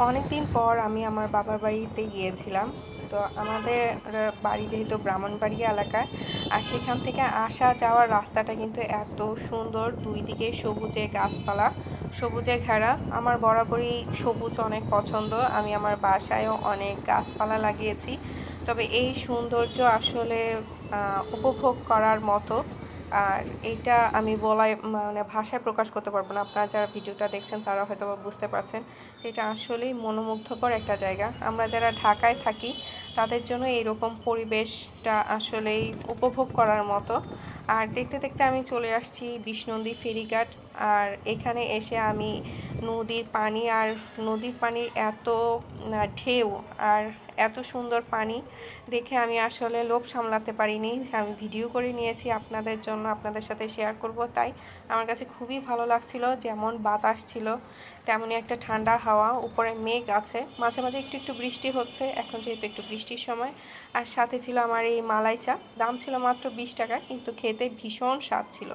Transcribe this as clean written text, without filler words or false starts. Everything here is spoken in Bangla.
অনেক দিন পর আমি আমার বাবার বাড়িতে গিয়েছিলাম। তো আমাদের বাড়ি যেহেতু ব্রাহ্মণবাড়িয়া এলাকায়, আর সেখান থেকে আসা যাওয়ার রাস্তাটা কিন্তু এত সুন্দর, দুই দিকে সবুজে গাছপালা, সবুজে ঘেরা। আমার বরাবরই সবুজ অনেক পছন্দ, আমি আমার বাসায়ও অনেক গাছপালা লাগিয়েছি। তবে এই সৌন্দর্য আসলে উপভোগ করার মতো। আর এইটা আমি বলায় মানে ভাষায় প্রকাশ করতে পারবো না। আপনারা যারা ভিডিওটা দেখছেন তারা হয়তো বুঝতে পারছেন যে এটা আসলেই মনোমুগ্ধকর একটা জায়গা। আমরা যারা ঢাকায় থাকি তাদের জন্য এইরকম পরিবেশটা আসলেই উপভোগ করার মতো। আর দেখতে দেখতে আমি চলে আসছি বিষ্ণুন্দী ফেরিঘাট। আর এখানে এসে আমি নদীর পানির এত ঢেউ আর এত সুন্দর পানি দেখে আমি আসলে লোভ সামলাতে পারিনি। আমি ভিডিও করে নিয়েছি আপনাদের জন্য, আপনাদের সাথে শেয়ার করব। তাই আমার কাছে খুবই ভালো লাগছিল। যেমন বাতাস ছিল তেমনই একটা ঠান্ডা হাওয়া, উপরে মেঘ আছে, মাঝে মাঝে একটু একটু বৃষ্টি হচ্ছে, এখন যেহেতু একটু বৃষ্টির সময়। আর সাথে ছিল আমার এই মালাই চা, দাম ছিল মাত্র 20 টাকা, কিন্তু খেতে ভীষণ স্বাদ ছিল।